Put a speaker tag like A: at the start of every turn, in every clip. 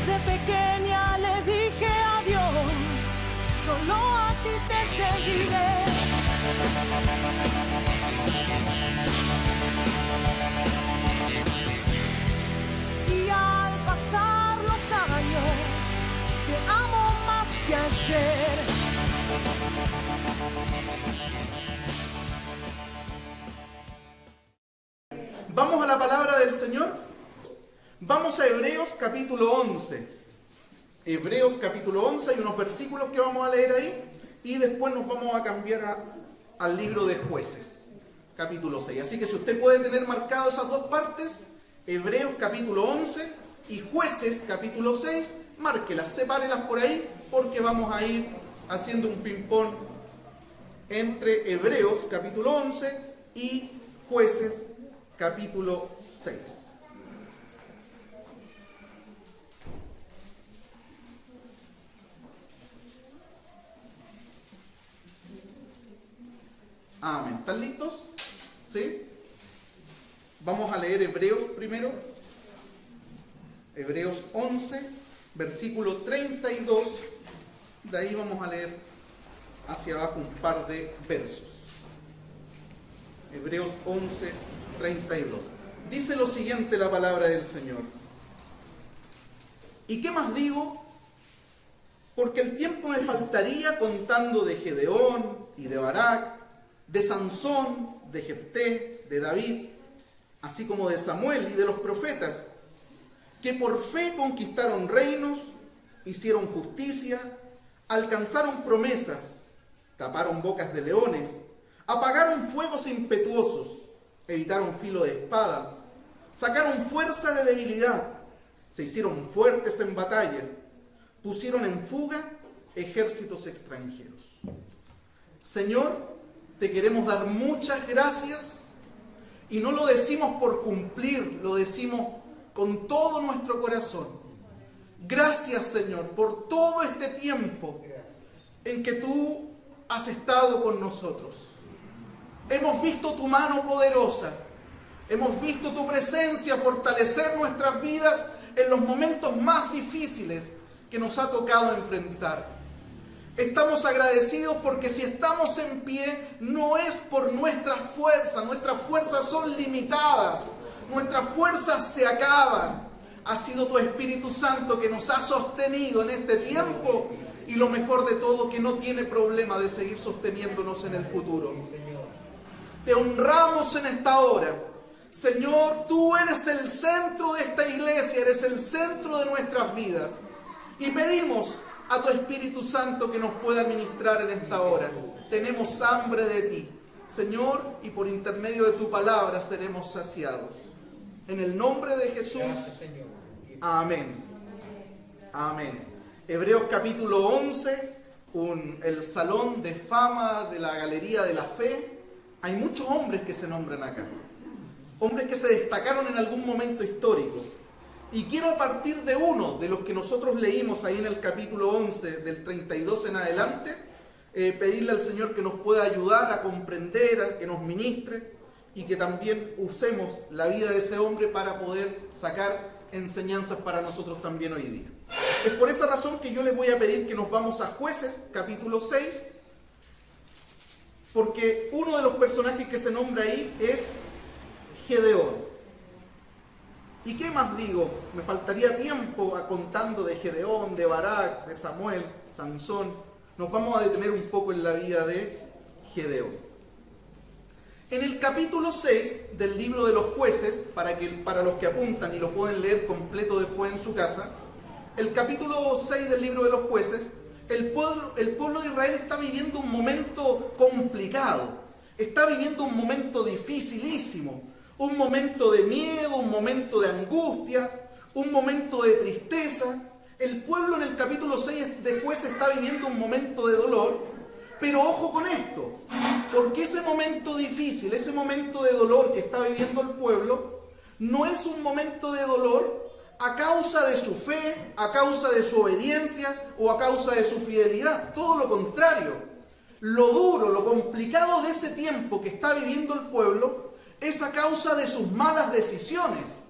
A: De pequeña le dije a Dios, solo a ti te seguiré. Y al pasar los años, te amo más que ayer.
B: Vamos a la palabra del Señor. Vamos a Hebreos capítulo 11. Hebreos capítulo 11, hay unos versículos que vamos a leer ahí y después nos vamos a cambiar al libro de Jueces, capítulo 6. Así que si usted puede tener marcado esas dos partes, Hebreos capítulo 11 y Jueces capítulo 6, márquelas, sepárelas por ahí, porque vamos a ir haciendo un ping-pong entre Hebreos capítulo 11 y Jueces capítulo 6. Amén. ¿Están listos? ¿Sí? Vamos a leer Hebreos primero. Hebreos 11, versículo 32. De ahí vamos a leer hacia abajo un par de versos. Hebreos 11, 32. Dice lo siguiente la palabra del Señor. ¿Y qué más digo? Porque el tiempo me faltaría contando de Gedeón y de Barak, de Sansón, de Jefté, de David, así como de Samuel y de los profetas, que por fe conquistaron reinos, hicieron justicia, alcanzaron promesas, taparon bocas de leones, apagaron fuegos impetuosos, evitaron filo de espada, sacaron fuerza de debilidad, se hicieron fuertes en batalla, pusieron en fuga ejércitos extranjeros. Señor, te queremos dar muchas gracias y no lo decimos por cumplir, lo decimos con todo nuestro corazón. Gracias, Señor, por todo este tiempo en que tú has estado con nosotros. Hemos visto tu mano poderosa, hemos visto tu presencia fortalecer nuestras vidas en los momentos más difíciles que nos ha tocado enfrentar. Estamos agradecidos porque si estamos en pie no es por nuestras fuerzas son limitadas, nuestras fuerzas se acaban. Ha sido tu Espíritu Santo que nos ha sostenido en este tiempo y lo mejor de todo, que no tiene problema de seguir sosteniéndonos en el futuro. Te honramos en esta hora. Señor, tú eres el centro de esta iglesia, eres el centro de nuestras vidas. Y pedimos a tu Espíritu Santo que nos pueda ministrar en esta hora. Tenemos hambre de ti, Señor, y por intermedio de tu palabra seremos saciados. En el nombre de Jesús, amén. Amén. Hebreos capítulo 11, el salón de fama de la Galería de la Fe. Hay muchos hombres que se nombran acá. Hombres que se destacaron en algún momento histórico. Y quiero partir de uno de los que nosotros leímos ahí en el capítulo 11, del 32 en adelante, pedirle al Señor que nos pueda ayudar a comprender, a que nos ministre y que también usemos la vida de ese hombre para poder sacar enseñanzas para nosotros también hoy día. Es por esa razón que yo les voy a pedir que nos vamos a Jueces, capítulo 6, porque uno de los personajes que se nombra ahí es Gedeón. ¿Y qué más digo? Me faltaría tiempo contando de Gedeón, de Barak, de Samuel, Sansón. Nos vamos a detener un poco en la vida de Gedeón. En el capítulo 6 del libro de los Jueces, para los que apuntan y lo pueden leer completo después en su casa, el capítulo 6 del libro de los Jueces, el pueblo de Israel está viviendo un momento complicado, está viviendo un momento dificilísimo, un momento de miedo, un momento de angustia, un momento de tristeza. El pueblo en el capítulo 6 de Jueces está viviendo un momento de dolor, pero ojo con esto, porque ese momento difícil, ese momento de dolor que está viviendo el pueblo, no es un momento de dolor a causa de su fe, a causa de su obediencia o a causa de su fidelidad, todo lo contrario. lo duro, lo complicado de ese tiempo que está viviendo el pueblo es a causa de sus malas decisiones.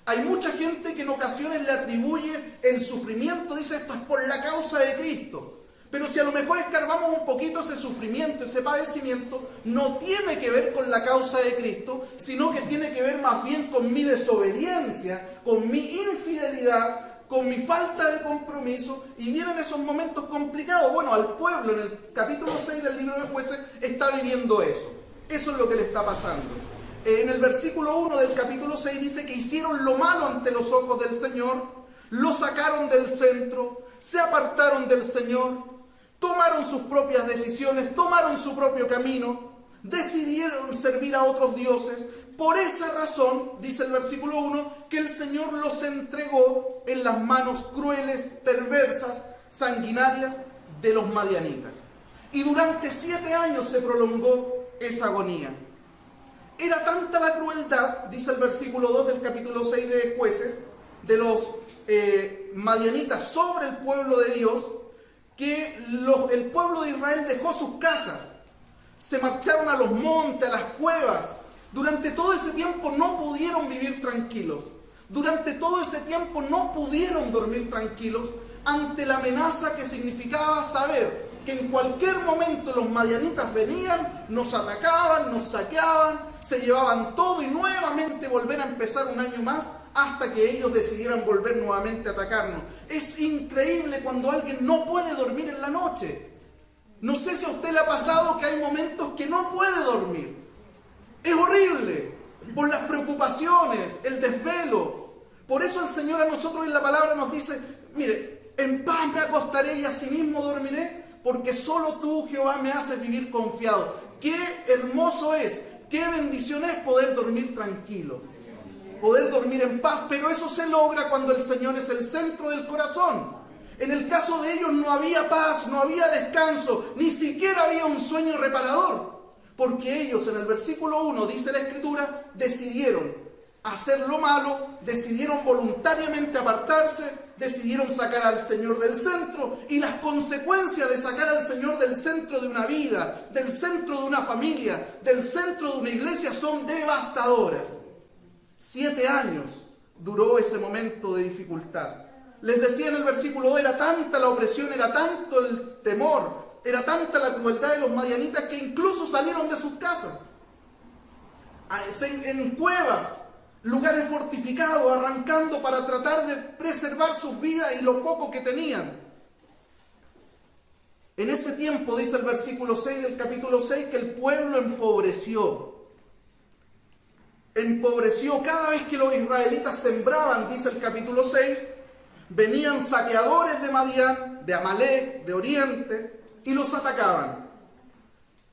B: Hay mucha gente que en ocasiones le atribuye el sufrimiento, dice esto es por la causa de Cristo. Pero si a lo mejor escarbamos un poquito ese sufrimiento, ese padecimiento, no tiene que ver con la causa de Cristo, sino que tiene que ver más bien con mi desobediencia, con mi infidelidad, con mi falta de compromiso, y vienen esos momentos complicados. Bueno, al pueblo en el capítulo 6 del libro de Jueces está viviendo eso. Eso es lo que le está pasando. En el versículo 1 del capítulo 6 dice que hicieron lo malo ante los ojos del Señor, lo sacaron del centro, se apartaron del Señor, tomaron sus propias decisiones, tomaron su propio camino, decidieron servir a otros dioses. Por esa razón, dice el versículo 1, que el Señor los entregó en las manos crueles, perversas, sanguinarias de los madianitas. Y durante 7 años se prolongó esa agonía. Era tanta la crueldad, dice el versículo 2 del capítulo 6 de Jueces, de los madianitas sobre el pueblo de Dios, que el pueblo de Israel dejó sus casas, se marcharon a los montes, a las cuevas. Durante todo ese tiempo no pudieron vivir tranquilos. Durante todo ese tiempo no pudieron dormir tranquilos ante la amenaza que significaba saber que en cualquier momento los madianitas venían, nos atacaban, nos saqueaban, se llevaban todo y nuevamente volver a empezar un año más hasta que ellos decidieran volver nuevamente a atacarnos. Es increíble cuando alguien no puede dormir en la noche. No sé si a usted le ha pasado que hay momentos que no puede dormir. Es horrible, por las preocupaciones, el desvelo. Por eso el Señor a nosotros en la palabra nos dice, mire, en paz me acostaré y asimismo dormiré, porque solo tú, Jehová, me haces vivir confiado. Qué hermoso es, qué bendición es poder dormir tranquilo, poder dormir en paz, pero eso se logra cuando el Señor es el centro del corazón. En el caso de ellos no había paz, no había descanso, ni siquiera había un sueño reparador, porque ellos, en el versículo 1 dice la Escritura, decidieron hacer lo malo, decidieron voluntariamente apartarse, decidieron sacar al Señor del centro, y las consecuencias de sacar al Señor del centro de una vida, del centro de una familia, del centro de una iglesia son devastadoras. 7 años duró ese momento de dificultad. Les decía en el versículo 2, era tanta la opresión, era tanto el temor, era tanta la crueldad de los madianitas que incluso salieron de sus casas, en cuevas, lugares fortificados, arrancando para tratar de preservar sus vidas y lo poco que tenían. En ese tiempo, dice el versículo 6 del capítulo 6, que el pueblo empobreció. Empobreció cada vez que los israelitas sembraban, dice el capítulo 6, venían saqueadores de Madián, de Amalek, de Oriente, y los atacaban.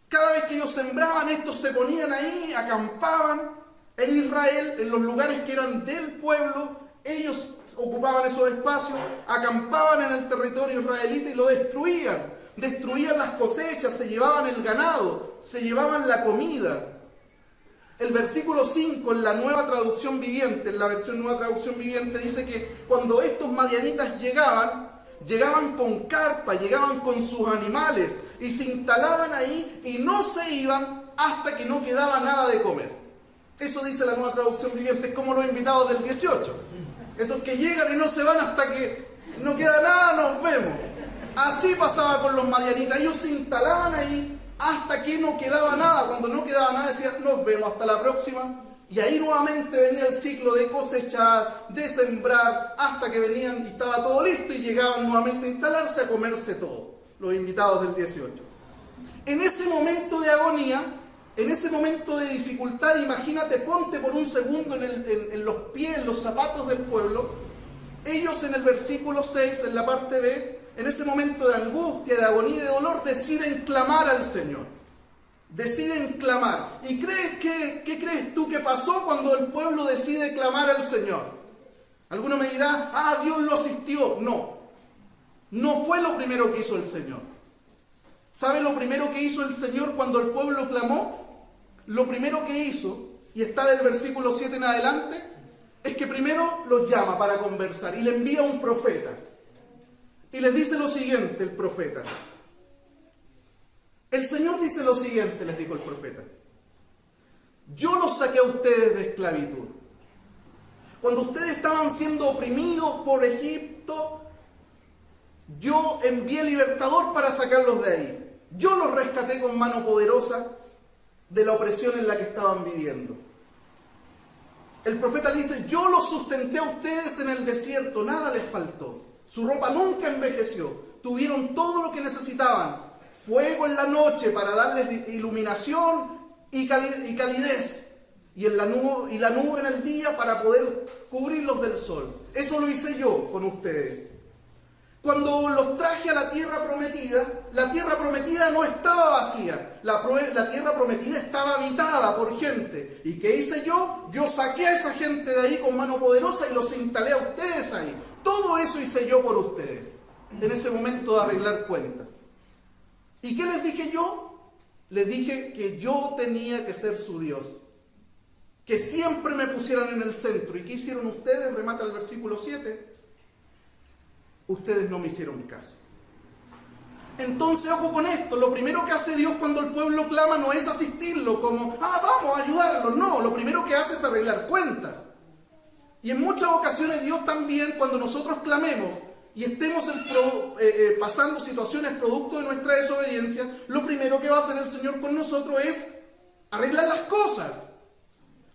B: Cada vez que ellos sembraban, estos se ponían ahí, acampaban en Israel, en los lugares que eran del pueblo. Ellos ocupaban esos espacios, acampaban en el territorio israelita y lo destruían. Destruían las cosechas, se llevaban el ganado, se llevaban la comida. El versículo 5 en la Nueva Traducción Viviente, en la versión Nueva Traducción Viviente, dice que cuando estos madianitas llegaban con carpa, llegaban con sus animales y se instalaban ahí y no se iban hasta que no quedaba nada de comer. Eso dice la Nueva Traducción Viviente, es como los invitados del 18. Esos que llegan y no se van hasta que no queda nada, nos vemos. Así pasaba con los madianitas, ellos se instalaban ahí hasta que no quedaba nada. Cuando no quedaba nada decían, nos vemos, hasta la próxima. Y ahí nuevamente venía el ciclo de cosechar, de sembrar, hasta que venían y estaba todo listo y llegaban nuevamente a instalarse a comerse todo, los invitados del 18. En ese momento de agonía, en ese momento de dificultad, imagínate, ponte por un segundo en los pies, en los zapatos del pueblo. Ellos en el versículo 6, en la parte B, en ese momento de angustia, de agonía y de dolor, deciden clamar al Señor. Deciden clamar. ¿Y qué crees tú que pasó cuando el pueblo decide clamar al Señor? Alguno me dirá, Dios lo asistió. No, no fue lo primero que hizo el Señor. ¿Sabe lo primero que hizo el Señor cuando el pueblo clamó? Lo primero que hizo, y está del versículo 7 en adelante, es que primero los llama para conversar y le envía un profeta. Y les dice lo siguiente el profeta. El Señor dice lo siguiente, les dijo el profeta. Yo los saqué a ustedes de esclavitud. Cuando ustedes estaban siendo oprimidos por Egipto, yo envié libertador para sacarlos de ahí. Yo los rescaté con mano poderosa de la opresión en la que estaban viviendo. El profeta le dice, yo los sustenté a ustedes en el desierto, nada les faltó. Su ropa nunca envejeció. Tuvieron todo lo que necesitaban. Fuego en la noche para darles iluminación y calidez. Y la nube en el día para poder cubrirlos del sol. Eso lo hice yo con ustedes. Cuando los traje a la tierra prometida no estaba vacía. La tierra prometida estaba habitada por gente. ¿Y qué hice yo? Yo saqué a esa gente de ahí con mano poderosa y los instalé a ustedes ahí. Todo eso hice yo por ustedes. En ese momento de arreglar cuentas. ¿Y qué les dije yo? Les dije que yo tenía que ser su Dios. Que siempre me pusieran en el centro. ¿Y qué hicieron ustedes? Remata el versículo 7. Ustedes no me hicieron caso. Entonces, ojo con esto. Lo primero que hace Dios cuando el pueblo clama no es asistirlo como, vamos a ayudarlo. No, lo primero que hace es arreglar cuentas. Y en muchas ocasiones Dios también, cuando nosotros clamemos y estemos pasando situaciones producto de nuestra desobediencia, lo primero que va a hacer el Señor con nosotros es arreglar las cosas.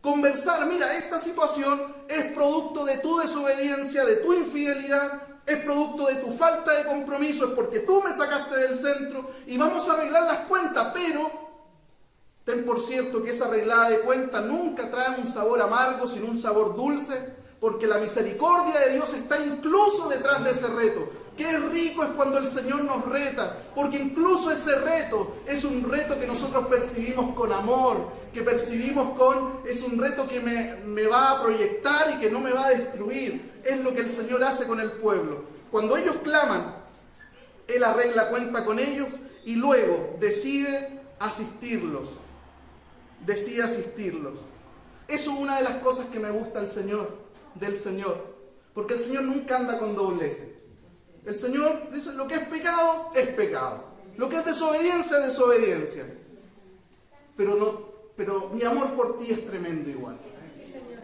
B: Conversar, mira, esta situación es producto de tu desobediencia, de tu infidelidad, es producto de tu falta de compromiso, es porque tú me sacaste del centro y vamos a arreglar las cuentas, pero ten por cierto que esa arreglada de cuentas nunca trae un sabor amargo, sino un sabor dulce, porque la misericordia de Dios está incluso detrás de ese reto. Qué rico es cuando el Señor nos reta, porque incluso ese reto es un reto que nosotros percibimos con amor, es un reto que me va a proyectar y que no me va a destruir. Es lo que el Señor hace con el pueblo. Cuando ellos claman, Él arregla cuenta con ellos y luego decide asistirlos. Eso es una de las cosas que me gusta del Señor, porque el Señor nunca anda con dobleces. El Señor dice, lo que es pecado, es pecado. Lo que es desobediencia, es desobediencia. Pero mi amor por ti es tremendo igual.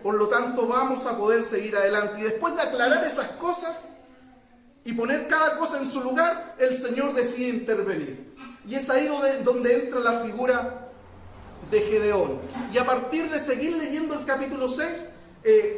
B: Por lo tanto, vamos a poder seguir adelante. Y después de aclarar esas cosas y poner cada cosa en su lugar, el Señor decide intervenir. Y es ahí donde entra la figura de Gedeón. Y a partir de seguir leyendo el capítulo 6,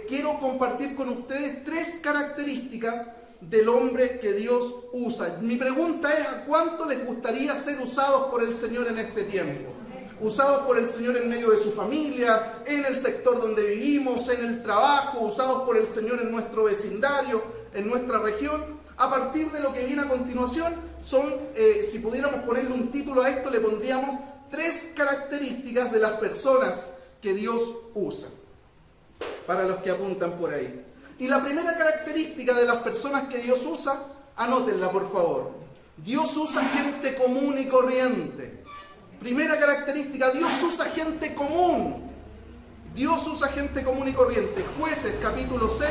B: quiero compartir con ustedes 3 características del hombre que Dios usa. Mi pregunta es, ¿a cuánto les gustaría ser usados por el Señor en este tiempo? Usados por el Señor en medio de su familia, en el sector donde vivimos, en el trabajo, usados por el Señor en nuestro vecindario, en nuestra región. A partir de lo que viene a continuación, si pudiéramos ponerle un título a esto, le pondríamos 3 características de las personas que Dios usa. Para los que apuntan por ahí. Y la primera característica de las personas que Dios usa, anótenla por favor. Dios usa gente común y corriente. Primera característica, Dios usa gente común. Dios usa gente común y corriente. Jueces capítulo 6,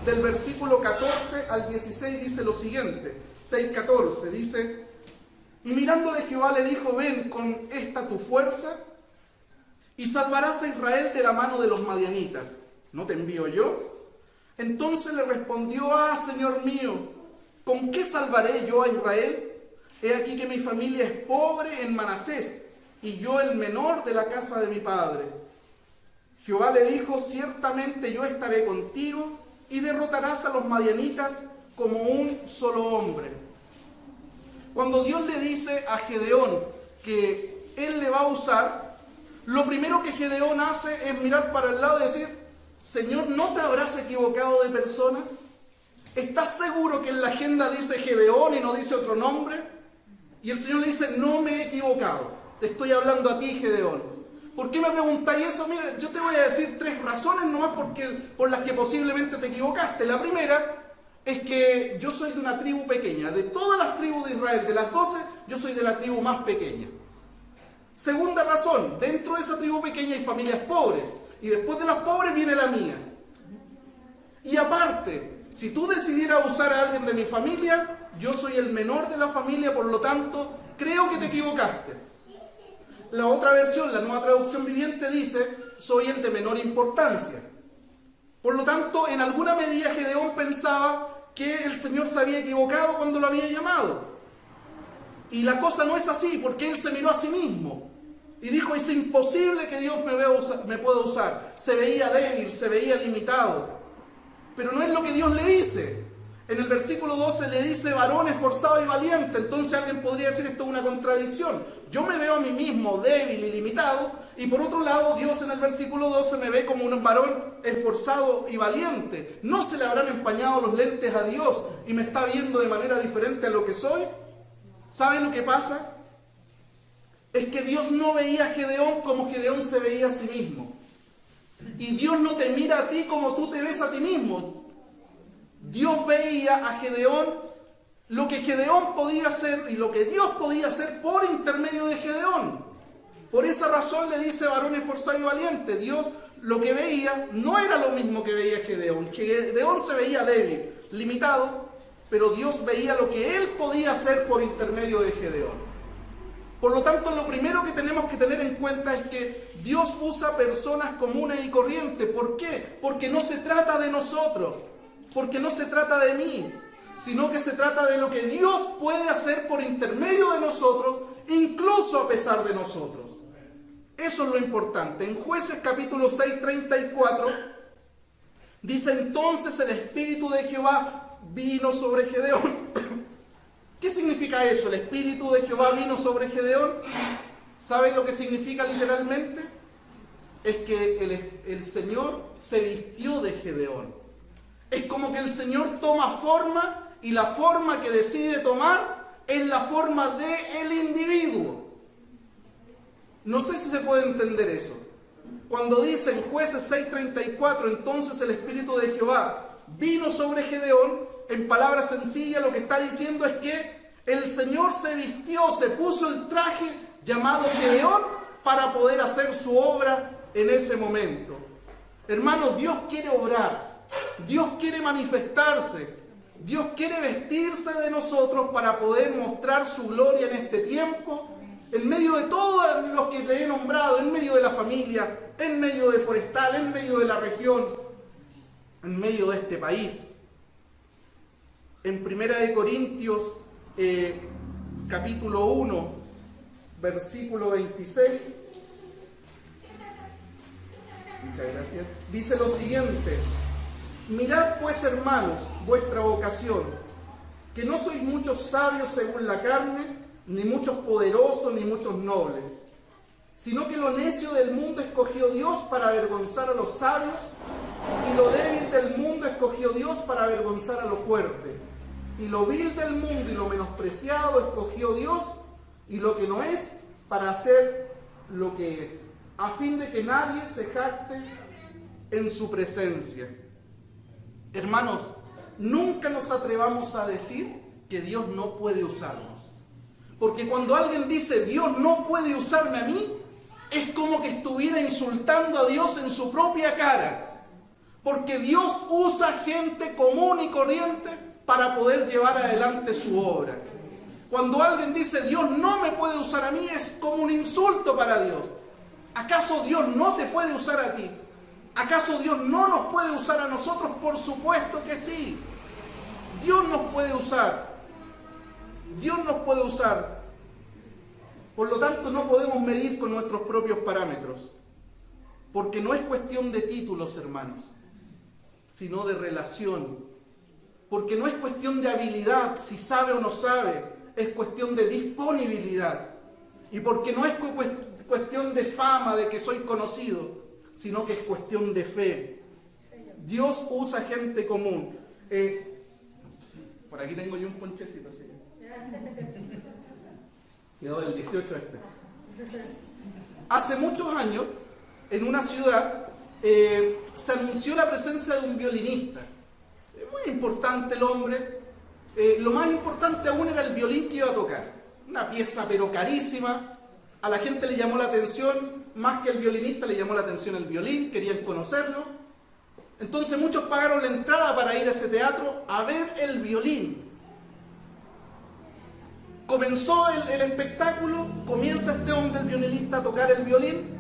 B: del versículo 14 al 16 dice lo siguiente. 6:14 dice, y mirándole Jehová le dijo, ven con esta tu fuerza y salvarás a Israel de la mano de los madianitas. ¿No te envío yo? Entonces le respondió, Señor mío, ¿con qué salvaré yo a Israel? He aquí que mi familia es pobre en Manasés, y yo el menor de la casa de mi padre. Jehová le dijo, ciertamente yo estaré contigo, y derrotarás a los madianitas como un solo hombre. Cuando Dios le dice a Gedeón que Él le va a usar, lo primero que Gedeón hace es mirar para el lado y decir, Señor, ¿no te habrás equivocado de persona? ¿Estás seguro que en la agenda dice Gedeón y no dice otro nombre? Y el Señor le dice, no me he equivocado. Te estoy hablando a ti, Gedeón. ¿Por qué me preguntáis eso? Mira, yo te voy a decir 3 razones nomás por las que posiblemente te equivocaste. La primera es que yo soy de una tribu pequeña. De todas las tribus de Israel, de las 12, yo soy de la tribu más pequeña. Segunda razón, dentro de esa tribu pequeña hay familias pobres. Y después de las pobres viene la mía. Y aparte, si tú decidieras usar a alguien de mi familia, yo soy el menor de la familia, por lo tanto, creo que te equivocaste. La otra versión, la Nueva Traducción Viviente, dice: soy el de menor importancia. Por lo tanto, en alguna medida Gedeón pensaba que el Señor se había equivocado cuando lo había llamado. Y la cosa no es así, porque él se miró a sí mismo y dijo: es imposible que Dios me pueda usar. Se veía débil, se veía limitado. Pero no es lo que Dios le dice. En el versículo 12 le dice: varón esforzado y valiente. Entonces alguien podría decir: esto es una contradicción. Yo me veo a mí mismo débil y limitado, y por otro lado Dios en el versículo 12 me ve como un varón esforzado y valiente. ¿No se le habrán empañado los lentes a Dios y me está viendo de manera diferente a lo que soy? ¿Saben lo que pasa? Es que Dios no veía a Gedeón como Gedeón se veía a sí mismo. Y Dios no te mira a ti como tú te ves a ti mismo. Dios veía a Gedeón, lo que Gedeón podía hacer y lo que Dios podía hacer por intermedio de Gedeón. Por esa razón le dice: varón esforzado y valiente. Dios lo que veía no era lo mismo que veía Gedeón. Gedeón se veía débil, limitado, pero Dios veía lo que él podía hacer por intermedio de Gedeón. Por lo tanto, lo primero que tenemos que tener en cuenta es que Dios usa personas comunes y corrientes. ¿Por qué? Porque no se trata de nosotros, porque no se trata de mí, sino que se trata de lo que Dios puede hacer por intermedio de nosotros, incluso a pesar de nosotros. Eso es lo importante. En Jueces capítulo 6, 34, dice: entonces el Espíritu de Jehová vino sobre Gedeón. ¿Qué significa eso? El Espíritu de Jehová vino sobre Gedeón. ¿Saben lo que significa literalmente? Es que el Señor se vistió de Gedeón. Es como que el Señor toma forma, y la forma que decide tomar es la forma del individuo. No sé si se puede entender eso. Cuando dice en Jueces 6:34, entonces el Espíritu de Jehová vino sobre Gedeón, en palabras sencillas lo que está diciendo es que el Señor se vistió, se puso el traje llamado Gedeón para poder hacer su obra en ese momento. Hermanos, Dios quiere obrar, Dios quiere manifestarse, Dios quiere vestirse de nosotros para poder mostrar su gloria en este tiempo, en medio de todos los que te he nombrado, en medio de la familia, en medio de Forestal, en medio de la región, en medio de este país. En 1 Corintios capítulo 1, versículo 26, muchas gracias, dice lo siguiente: mirad pues, hermanos, vuestra vocación, que no sois muchos sabios según la carne, ni muchos poderosos, ni muchos nobles, sino que lo necio del mundo escogió Dios para avergonzar a los sabios, y lo débil del mundo escogió Dios para avergonzar a lo fuerte, y lo vil del mundo y lo menospreciado escogió Dios, y lo que no es, para hacer lo que es, a fin de que nadie se jacte en su presencia. Hermanos, nunca nos atrevamos a decir que Dios no puede usarnos. Porque cuando alguien dice Dios no puede usarme a mí, es como que estuviera insultando a Dios en su propia cara. Porque Dios usa gente común y corriente para poder llevar adelante su obra. Cuando alguien dice Dios no me puede usar a mí, es como un insulto para Dios. ¿Acaso Dios no te puede usar a ti? ¿Acaso Dios no nos puede usar a nosotros? Por supuesto que sí. Dios nos puede usar. Dios nos puede usar. Por lo tanto, no podemos medir con nuestros propios parámetros. Porque no es cuestión de títulos, hermanos, sino de relación. Porque no es cuestión de habilidad, si sabe o no sabe, es cuestión de disponibilidad. Y porque no es cuestión de fama, de que soy conocido, sino que es cuestión de fe. Dios usa gente común. Por aquí tengo yo un ponchecito así. Quedó del 18 este. Hace muchos años, en una ciudad, se anunció la presencia de un violinista. Muy importante el hombre. Lo más importante aún era el violín que iba a tocar. Una pieza pero carísima. A la gente le llamó la atención, más que el violinista, le llamó la atención el violín, querían conocerlo. Entonces muchos pagaron la entrada para ir a ese teatro a ver el violín. Comenzó el espectáculo, comienza este hombre, el violinista, a tocar el violín.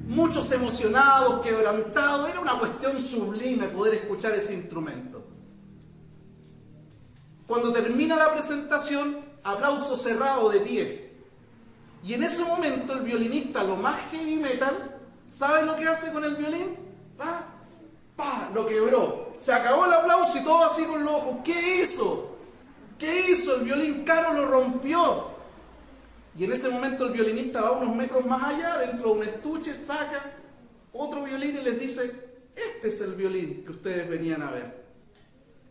B: Muchos emocionados, quebrantados, era una cuestión sublime poder escuchar ese instrumento. Cuando termina la presentación, aplauso cerrado de pie. Y en ese momento el violinista, lo más heavy metal, ¿saben lo que hace con el violín? ¡Pah! Lo quebró. Se acabó el aplauso y todo así con los ojos. ¿Qué hizo? ¿Qué hizo? El violín caro lo rompió. Y en ese momento el violinista va unos metros más allá, dentro de un estuche, saca otro violín y les dice: este es el violín que ustedes venían a ver.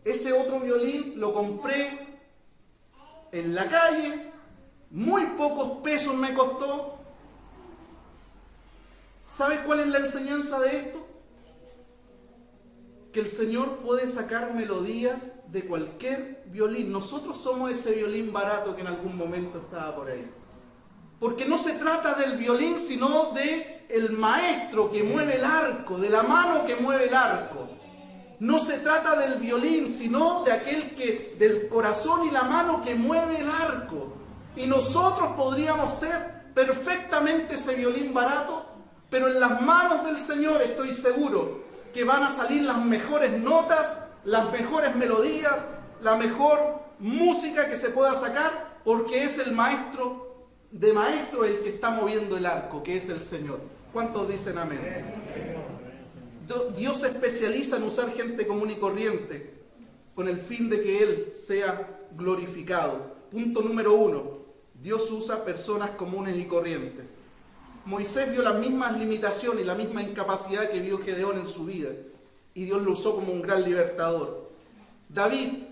B: Ese otro violín lo compré en la calle, muy pocos pesos me costó. ¿Sabes cuál es la enseñanza de esto? Que el Señor puede sacar melodías de cualquier violín. Nosotros somos ese violín barato que en algún momento estaba por ahí. Porque no se trata del violín, sino de el maestro que mueve el arco, de la mano que mueve el arco. No se trata del violín, sino de del corazón y la mano que mueve el arco. Y nosotros podríamos ser perfectamente ese violín barato, pero en las manos del Señor estoy seguro que van a salir las mejores notas, las mejores melodías, la mejor música que se pueda sacar, porque es el maestro de maestros el que está moviendo el arco, que es el Señor. ¿Cuántos dicen amén? Dios se especializa en usar gente común y corriente con el fin de que Él sea glorificado. Punto número 1. Dios usa personas comunes y corrientes. Moisés vio las mismas limitaciones y la misma incapacidad que vio Gedeón en su vida, y Dios lo usó como un gran libertador. David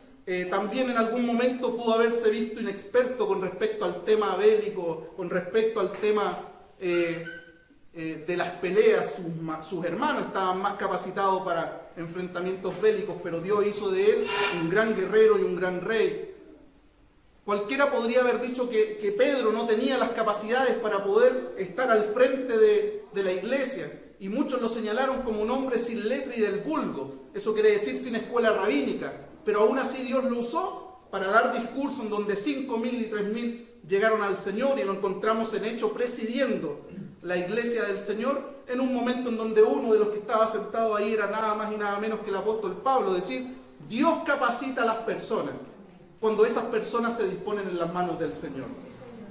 B: también en algún momento pudo haberse visto inexperto con respecto al tema bélico, con respecto al tema de las peleas. Sus hermanos estaban más capacitados para enfrentamientos bélicos, pero Dios hizo de él un gran guerrero y un gran rey. Cualquiera podría haber dicho que Pedro no tenía las capacidades para poder estar al frente de la iglesia, y muchos lo señalaron como un hombre sin letra y del vulgo. Eso quiere decir sin escuela rabínica, pero aún así Dios lo usó para dar discursos en donde 5.000 y 3.000 llegaron al Señor, y lo encontramos en Hechos presidiendo la iglesia del Señor, en un momento en donde uno de los que estaba sentado ahí era nada más y nada menos que el apóstol Pablo. Es decir, Dios capacita a las personas cuando esas personas se disponen en las manos del Señor.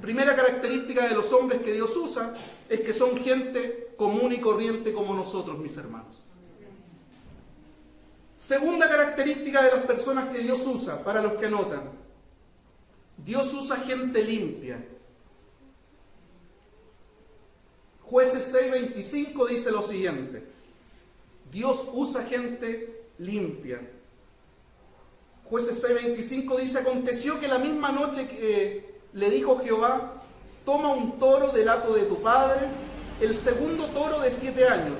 B: Primera característica de los hombres que Dios usa es que son gente común y corriente como nosotros, mis hermanos. Segunda característica de las personas que Dios usa, para los que anotan: Dios usa gente limpia. Jueces 6:25 dice lo siguiente: Dios usa gente limpia. Jueces 6:25 dice: aconteció que la misma noche que le dijo Jehová: toma un toro del hato de tu padre, el segundo toro de 7 años,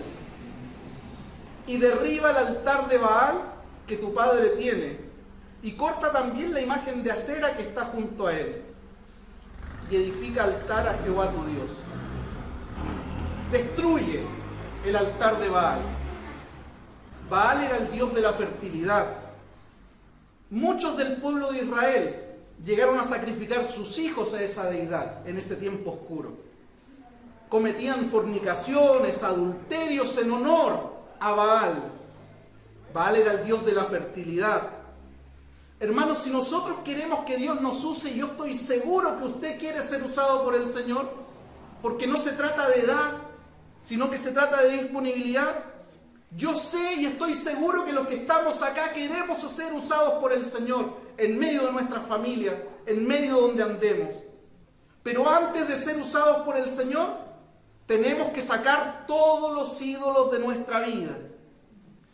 B: y derriba el altar de Baal que tu padre tiene, y corta también la imagen de acera que está junto a él, y edifica altar a Jehová tu Dios. Destruye el altar de Baal. Baal era el dios de la fertilidad. Muchos del pueblo de Israel llegaron a sacrificar sus hijos a esa deidad en ese tiempo oscuro. Cometían fornicaciones, adulterios en honor a Baal. Baal era el dios de la fertilidad. Hermanos, si nosotros queremos que Dios nos use, y yo estoy seguro que usted quiere ser usado por el Señor, porque no se trata de edad, sino que se trata de disponibilidad. Yo sé y estoy seguro que los que estamos acá queremos ser usados por el Señor en medio de nuestras familias, en medio de donde andemos. Pero antes de ser usados por el Señor, tenemos que sacar todos los ídolos de nuestra vida.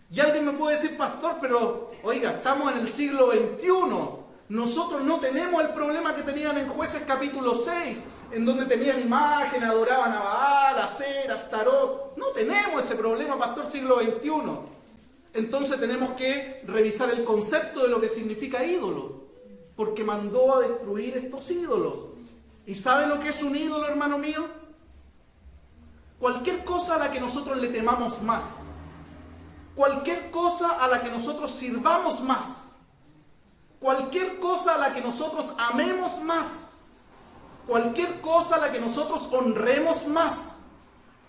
B: Y alguien me puede decir: pastor, pero oiga, estamos en el siglo XXI. Nosotros no tenemos el problema que tenían en Jueces capítulo 6, en donde tenían imágenes, adoraban a Baal, a Cera, a Astarot. No tenemos ese problema, pastor, siglo XXI. Entonces tenemos que revisar el concepto de lo que significa ídolo, porque mandó a destruir estos ídolos. ¿Y saben lo que es un ídolo, hermano mío? Cualquier cosa a la que nosotros le temamos más, cualquier cosa a la que nosotros sirvamos más, cualquier cosa a la que nosotros amemos más, cualquier cosa a la que nosotros honremos más,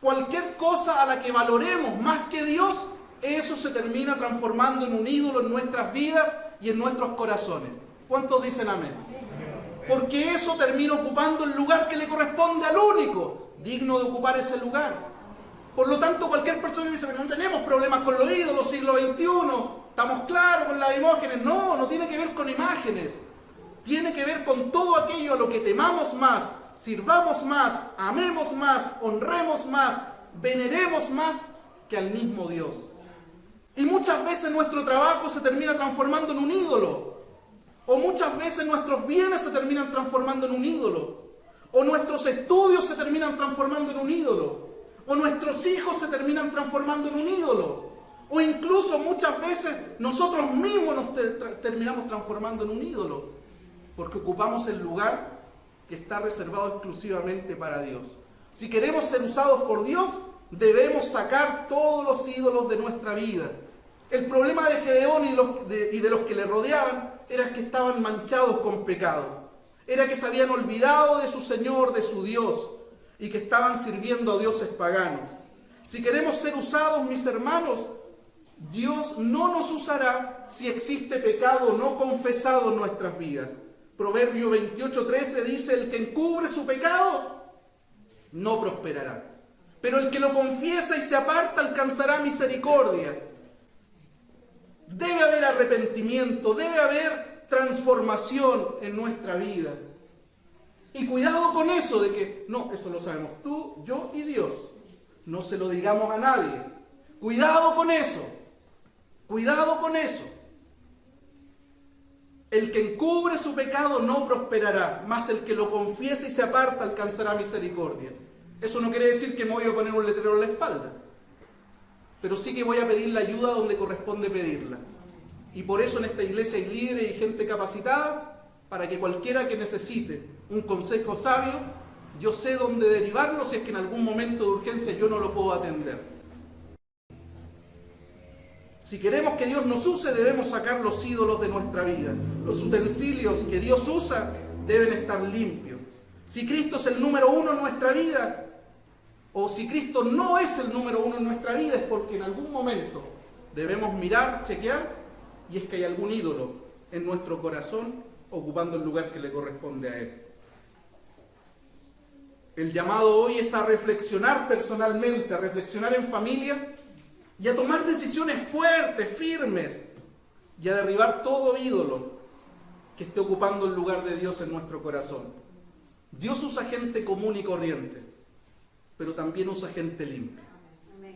B: cualquier cosa a la que valoremos más que Dios, eso se termina transformando en un ídolo en nuestras vidas y en nuestros corazones. ¿Cuántos dicen amén? Porque eso termina ocupando el lugar que le corresponde al único digno de ocupar ese lugar. Por lo tanto, cualquier persona que dice, pero no tenemos problemas con los ídolos, siglo XXI, estamos claros con las imágenes. No, no tiene que ver con imágenes. Tiene que ver con todo aquello a lo que temamos más, sirvamos más, amemos más, honremos más, veneremos más que al mismo Dios. Y muchas veces nuestro trabajo se termina transformando en un ídolo. O muchas veces nuestros bienes se terminan transformando en un ídolo. O nuestros estudios se terminan transformando en un ídolo. O nuestros hijos se terminan transformando en un ídolo. O incluso muchas veces nosotros mismos nos terminamos transformando en un ídolo. Porque ocupamos el lugar que está reservado exclusivamente para Dios. Si queremos ser usados por Dios, debemos sacar todos los ídolos de nuestra vida. El problema de Gedeón y de los que le rodeaban era que estaban manchados con pecado. Era que se habían olvidado de su Señor, de su Dios, y que estaban sirviendo a dioses paganos. Si queremos ser usados, mis hermanos, Dios no nos usará si existe pecado no confesado en nuestras vidas. Proverbio 28:13 dice, el que encubre su pecado no prosperará, pero el que lo confiesa y se aparta alcanzará misericordia. Debe haber arrepentimiento, debe haber transformación en nuestra vida. Y cuidado con eso de que, no, esto lo sabemos tú, yo y Dios. No se lo digamos a nadie. Cuidado con eso. Cuidado con eso. El que encubre su pecado no prosperará, mas el que lo confiesa y se aparta alcanzará misericordia. Eso no quiere decir que me voy a poner un letrero en la espalda, pero sí que voy a pedir la ayuda donde corresponde pedirla. Y por eso en esta iglesia hay líderes y gente capacitada para que cualquiera que necesite un consejo sabio, yo sé dónde derivarlo si es que en algún momento de urgencia yo no lo puedo atender. Si queremos que Dios nos use, debemos sacar los ídolos de nuestra vida. Los utensilios que Dios usa deben estar limpios. Si Cristo es el número uno en nuestra vida, o si Cristo no es el número uno en nuestra vida, es porque en algún momento debemos mirar, chequear, y es que hay algún ídolo en nuestro corazón ocupando el lugar que le corresponde a Él. El llamado hoy es a reflexionar personalmente, a reflexionar en familia y a tomar decisiones fuertes, firmes, y a derribar todo ídolo que esté ocupando el lugar de Dios en nuestro corazón. Dios usa gente común y corriente, pero también usa gente limpia,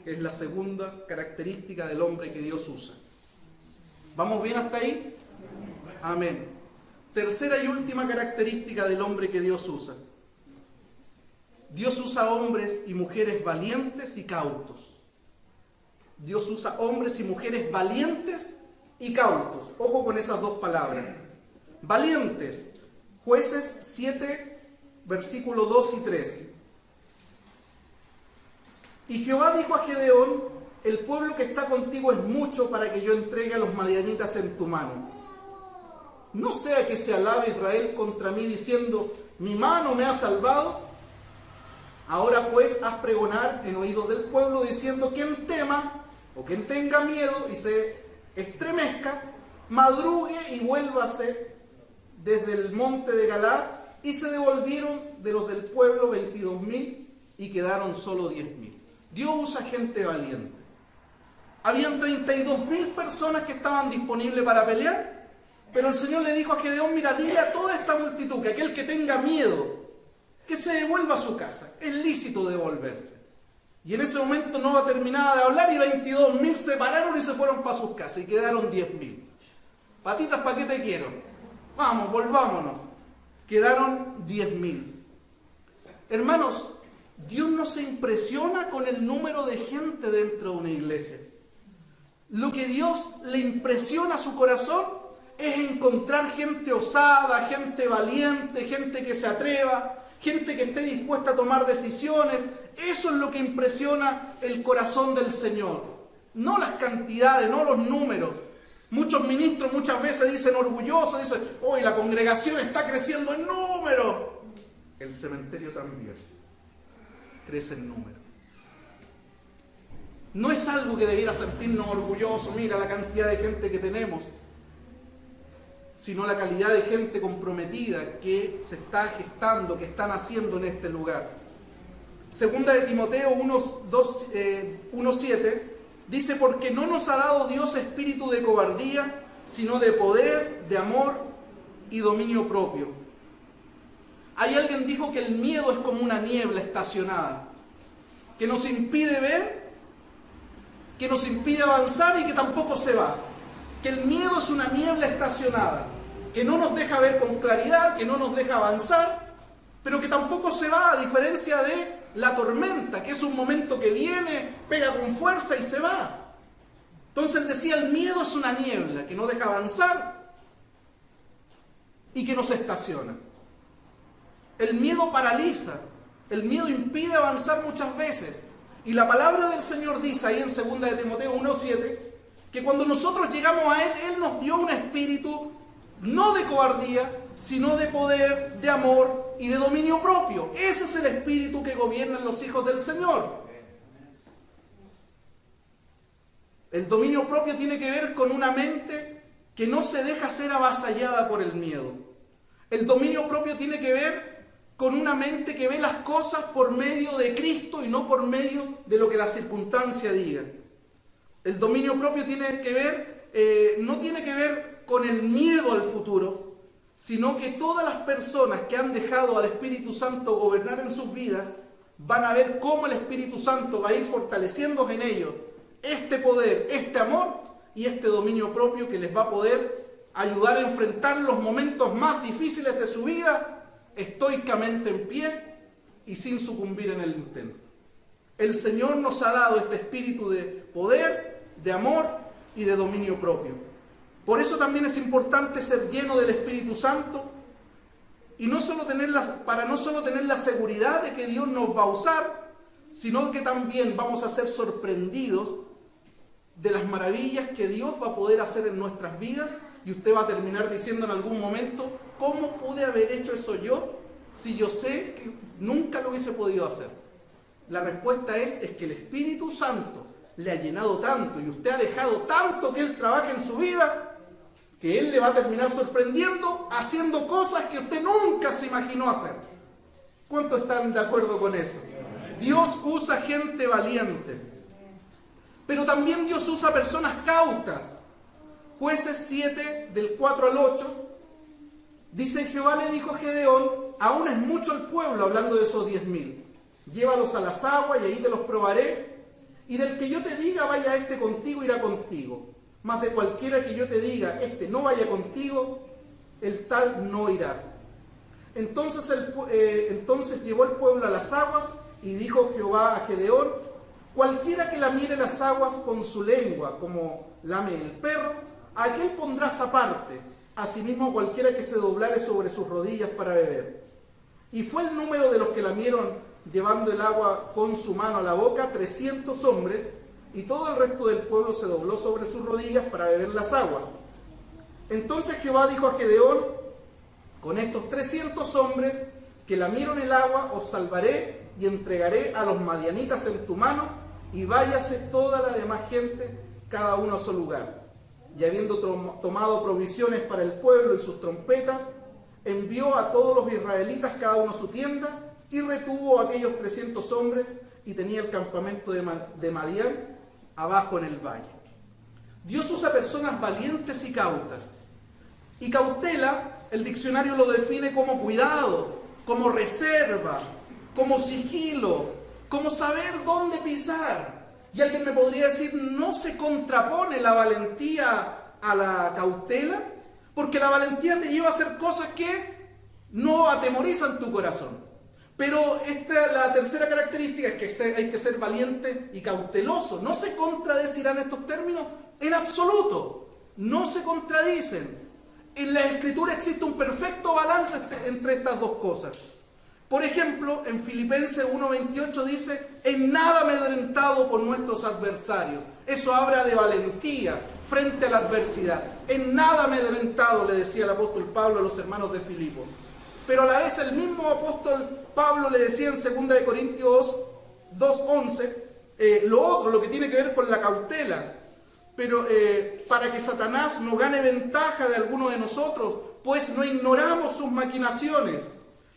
B: que es la segunda característica del hombre que Dios usa. ¿Vamos bien hasta ahí? Amén. Tercera y última característica del hombre que Dios usa. Dios usa hombres y mujeres valientes y cautos. Dios usa hombres y mujeres valientes y cautos. Ojo con esas dos palabras. Valientes. Jueces 7, versículos 2 y 3. Y Jehová dijo a Gedeón, el pueblo que está contigo es mucho para que yo entregue a los madianitas en tu mano. No sea que se alabe Israel contra mí diciendo, mi mano me ha salvado. Ahora pues haz pregonar en oídos del pueblo diciendo, quien tema o quien tenga miedo y se estremezca, madrugue y vuélvase desde el monte de Galaad. Y se devolvieron de los del pueblo 22.000 y quedaron solo 10.000. Dios usa gente valiente. Habían 32.000 personas que estaban disponibles para pelear, pero el Señor le dijo a Gedeón, mira, dile a toda esta multitud que aquel que tenga miedo, que se devuelva a su casa. Es lícito devolverse. Y en ese momento no va terminada de hablar y 22.000 se pararon y se fueron para sus casas y quedaron 10.000. Patitas, ¿para qué te quiero? Vamos, volvámonos. Quedaron 10.000. Hermanos, Dios no se impresiona con el número de gente dentro de una iglesia. Lo que Dios le impresiona a su corazón es encontrar gente osada, gente valiente, gente que se atreva, gente que esté dispuesta a tomar decisiones. Eso es lo que impresiona el corazón del Señor. No las cantidades, no los números. Muchos ministros muchas veces dicen orgullosos, dicen, hoy la congregación está creciendo en número. El cementerio también crece en número. No es algo que debiera sentirnos orgullosos, mira la cantidad de gente que tenemos, sino la calidad de gente comprometida que se está gestando, que están haciendo en este lugar. Segunda de Timoteo 1:7 dice, porque no nos ha dado Dios espíritu de cobardía, sino de poder, de amor y dominio propio. Hay alguien dijo que el miedo es como una niebla estacionada, que nos impide ver, que nos impide avanzar y que tampoco se va. Que el miedo es una niebla estacionada, que no nos deja ver con claridad, que no nos deja avanzar, pero que tampoco se va, a diferencia de la tormenta, que es un momento que viene, pega con fuerza y se va. Entonces él decía, el miedo es una niebla que no deja avanzar y que nos estaciona. El miedo paraliza, el miedo impide avanzar muchas veces. Y la palabra del Señor dice ahí en 2 de Timoteo 1:7, que cuando nosotros llegamos a Él nos dio un espíritu no de cobardía, sino de poder, de amor y de dominio propio. Ese es el espíritu que gobierna en los hijos del Señor. El dominio propio tiene que ver con una mente que no se deja ser avasallada por el miedo. El dominio propio tiene que ver con una mente que ve las cosas por medio de Cristo y no por medio de lo que la circunstancia diga. El dominio propio tiene que ver, no tiene que ver con el miedo al futuro, sino que todas las personas que han dejado al Espíritu Santo gobernar en sus vidas van a ver cómo el Espíritu Santo va a ir fortaleciendo en ellos este poder, este amor y este dominio propio que les va a poder ayudar a enfrentar los momentos más difíciles de su vida estoicamente en pie y sin sucumbir en el intento. El Señor nos ha dado este espíritu de poder, de amor y de dominio propio. Por eso también es importante ser lleno del Espíritu Santo y para no solo tener la seguridad de que Dios nos va a usar, sino que también vamos a ser sorprendidos de las maravillas que Dios va a poder hacer en nuestras vidas. Y usted va a terminar diciendo en algún momento, ¿cómo pude haber hecho eso yo si yo sé que nunca lo hubiese podido hacer? La respuesta es que el Espíritu Santo le ha llenado tanto y usted ha dejado tanto que Él trabaje en su vida, que Él le va a terminar sorprendiendo haciendo cosas que usted nunca se imaginó hacer. ¿Cuántos están de acuerdo con eso? Dios usa gente valiente, pero también Dios usa personas cautas. Jueces 7, del 4 al 8, dice, Jehová le dijo a Gedeón, aún es mucho el pueblo, hablando de esos 10.000, llévalos a las aguas y ahí te los probaré, y del que yo te diga, vaya este contigo, irá contigo, mas de cualquiera que yo te diga, este no vaya contigo, el tal no irá. Entonces llevó el pueblo a las aguas, y dijo Jehová a Gedeón, cualquiera que lamiere las aguas con su lengua, como lame el perro, a aquel pondrás aparte, asimismo cualquiera que se doblare sobre sus rodillas para beber. Y fue el número de los que lamieron llevando el agua con su mano a la boca, 300 hombres, y todo el resto del pueblo se dobló sobre sus rodillas para beber las aguas. Entonces Jehová dijo a Gedeón, con estos 300 hombres que lamieron el agua, os salvaré y entregaré a los madianitas en tu mano, y váyase toda la demás gente, cada uno a su lugar. Y habiendo tomado provisiones para el pueblo y sus trompetas, envió a todos los israelitas cada uno a su tienda, y retuvo a aquellos 300 hombres, y tenía el campamento de Madián abajo en el valle. Dios usa personas valientes y cautas. Y cautela, el diccionario lo define como cuidado, como reserva, como sigilo, como saber dónde pisar. Y alguien me podría decir, ¿no se contrapone la valentía a la cautela? Porque la valentía te lleva a hacer cosas que no atemorizan tu corazón. Pero la tercera característica es que hay que ser valiente y cauteloso. ¿No se contradecirán estos términos? En absoluto. No se contradicen. En la Escritura existe un perfecto balance entre estas dos cosas. Por ejemplo, en Filipenses 1:28 dice, en nada amedrentado por nuestros adversarios. Eso habla de valentía frente a la adversidad. En nada amedrentado, le decía el apóstol Pablo a los hermanos de Filipos. Pero a la vez el mismo apóstol Pablo le decía en 2 Corintios 2:11, lo que tiene que ver con la cautela. Pero para que Satanás no gane ventaja de alguno de nosotros, pues no ignoramos sus maquinaciones.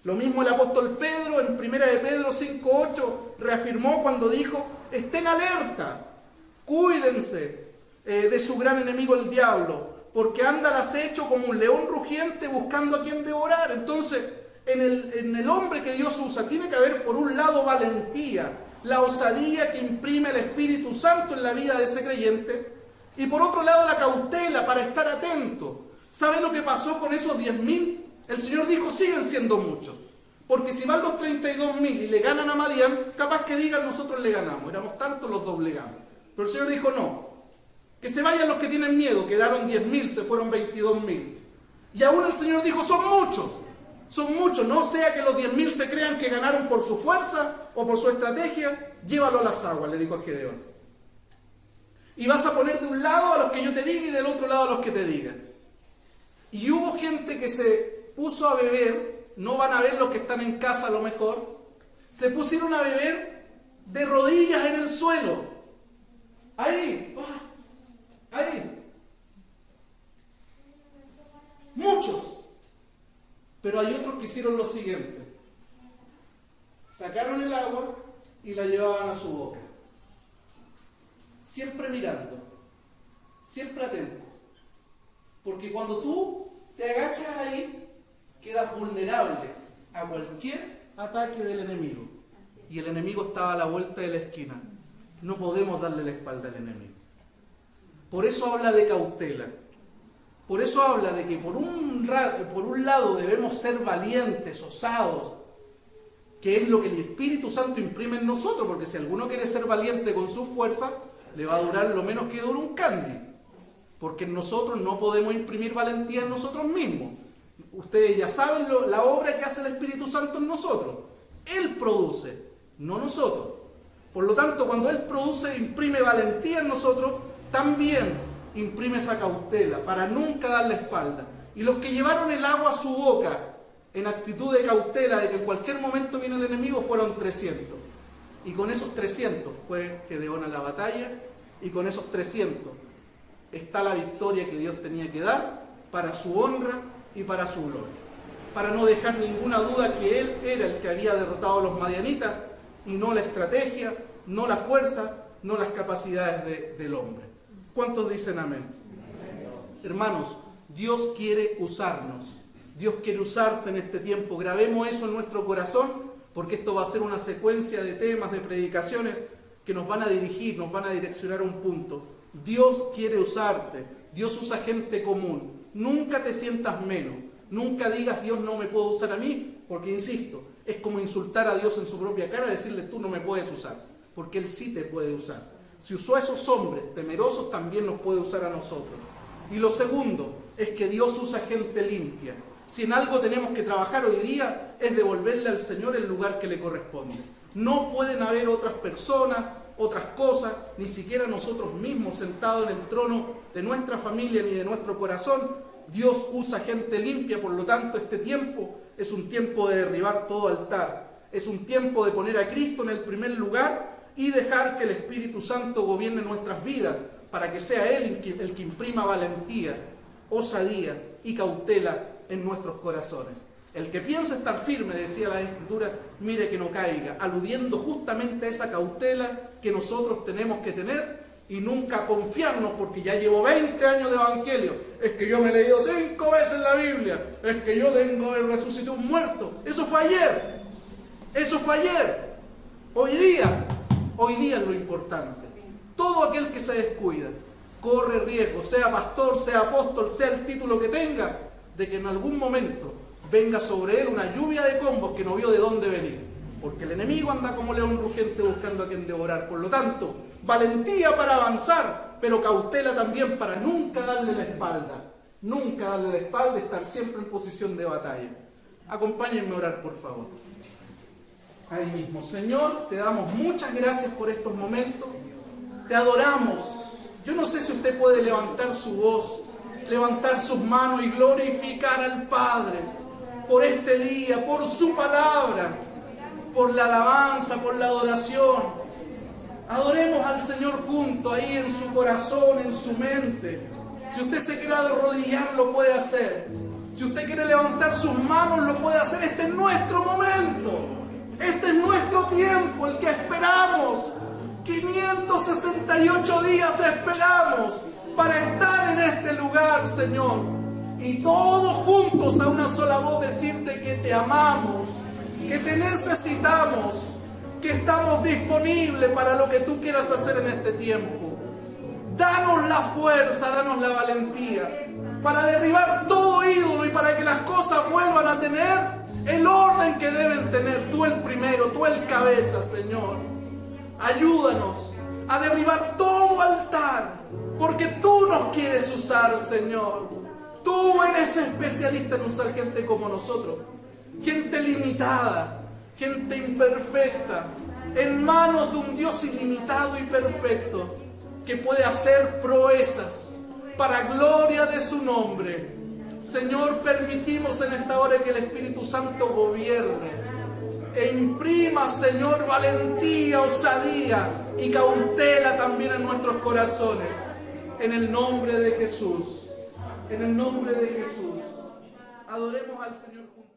B: Lo mismo el apóstol Pedro en 1 de Pedro 5:8 reafirmó cuando dijo, estén alerta, cuídense de su gran enemigo el diablo, porque anda al acecho como un león rugiente buscando a quien devorar. Entonces, en el hombre que Dios usa, tiene que haber por un lado valentía, la osadía que imprime el Espíritu Santo en la vida de ese creyente, y por otro lado la cautela para estar atento. ¿Sabe lo que pasó con esos 10.000? El Señor dijo, siguen siendo muchos, porque si van los 32.000 y le ganan a Madián, capaz que digan, nosotros le ganamos, éramos tantos, los doblegamos. Pero el Señor dijo, no, que se vayan los que tienen miedo, quedaron 10.000, se fueron 22.000. Y aún el Señor dijo, son muchos, no sea que los 10.000 se crean que ganaron por su fuerza o por su estrategia, llévalo a las aguas, le dijo a Gedeón. Y vas a poner de un lado a los que yo te diga y del otro lado a los que te digan. Y hubo gente que se puso a beber, no van a ver los que están en casa a lo mejor, se pusieron a beber de rodillas en el suelo. Ahí. Muchos. Pero hay otros que hicieron lo siguiente. Sacaron el agua y la llevaban a su boca. Siempre mirando, siempre atentos. Porque cuando tú te agachas ahí, quedas vulnerable a cualquier ataque del enemigo. Y el enemigo estaba a la vuelta de la esquina. No podemos darle la espalda al enemigo. Por eso habla de cautela. Por eso habla de que por un lado debemos ser valientes, osados, que es lo que el Espíritu Santo imprime en nosotros, porque si alguno quiere ser valiente con su fuerza, le va a durar lo menos que dura un candy, porque nosotros no podemos imprimir valentía en nosotros mismos. Ustedes ya saben la obra que hace el Espíritu Santo en nosotros. Él produce, no nosotros. Por lo tanto, cuando Él produce, imprime valentía en nosotros, también imprime esa cautela para nunca dar la espalda. Y los que llevaron el agua a su boca en actitud de cautela, de que en cualquier momento viene el enemigo, fueron 300. Y con esos 300 fue Gedeón a la batalla, y con esos 300 está la victoria que Dios tenía que dar para su honra y para su gloria. Para no dejar ninguna duda que él era el que había derrotado a los madianitas, y no la estrategia, no la fuerza, no las capacidades del hombre. ¿Cuántos dicen amén? Hermanos, Dios quiere usarnos. Dios quiere usarte en este tiempo. Grabemos eso en nuestro corazón, porque esto va a ser una secuencia de temas, de predicaciones que nos van a dirigir, nos van a direccionar a un punto. Dios quiere usarte. Dios usa gente común. Nunca te sientas menos. Nunca digas, Dios no me puede usar a mí, porque insisto, es como insultar a Dios en su propia cara y decirle, tú no me puedes usar, porque Él sí te puede usar. Si usó a esos hombres temerosos, también nos puede usar a nosotros. Y lo segundo es que Dios usa gente limpia. Si en algo tenemos que trabajar hoy día, es devolverle al Señor el lugar que le corresponde. No pueden haber otras personas, otras cosas, ni siquiera nosotros mismos sentados en el trono de nuestra familia ni de nuestro corazón. Dios usa gente limpia, por lo tanto este tiempo es un tiempo de derribar todo altar. Es un tiempo de poner a Cristo en el primer lugar y dejar que el Espíritu Santo gobierne nuestras vidas, para que sea Él el que imprima valentía, osadía y cautela en nuestros corazones. El que piensa estar firme, decía la Escritura, mire que no caiga, aludiendo justamente a esa cautela que nosotros tenemos que tener y nunca confiarnos, porque ya llevo 20 años de evangelio, es que yo me he leído 5 veces la Biblia, es que yo resucité un muerto. Eso fue ayer. Hoy día es lo importante. Todo aquel que se descuida corre riesgo, sea pastor, sea apóstol, sea el título que tenga, de que en algún momento venga sobre él una lluvia de combos que no vio de dónde venir, porque el enemigo anda como león rugiente buscando a quien devorar. Por lo tanto, valentía para avanzar, pero cautela también para nunca darle la espalda, estar siempre en posición de batalla. Acompáñenme a orar, por favor. ahí mismo. Señor, te damos muchas gracias por estos momentos. Te adoramos. Yo no sé si usted puede levantar su voz, levantar sus manos y glorificar al Padre por este día, por su palabra, por la alabanza, por la adoración. Adoremos al Señor juntos, ahí en su corazón, en su mente. Si usted se quiere arrodillar, lo puede hacer. Si usted quiere levantar sus manos, lo puede hacer. Este es nuestro momento. Este es nuestro tiempo, el que esperamos. 568 días esperamos para estar en este lugar, Señor. Y todos juntos a una sola voz decirte que te amamos, que te necesitamos, que estamos disponibles para lo que tú quieras hacer en este tiempo. Danos la fuerza, danos la valentía para derribar todo ídolo y para que las cosas vuelvan a tener el orden que deben tener. Tú el primero, tú el cabeza, Señor. Ayúdanos a derribar todo altar, porque tú nos quieres usar, Señor. Tú eres especialista en usar gente como nosotros, gente limitada, gente imperfecta, en manos de un Dios ilimitado y perfecto, que puede hacer proezas para gloria de su nombre. Señor, permitimos en esta hora que el Espíritu Santo gobierne e imprima, Señor, valentía, osadía y cautela también en nuestros corazones. En el nombre de Jesús, en el nombre de Jesús, adoremos al Señor juntos.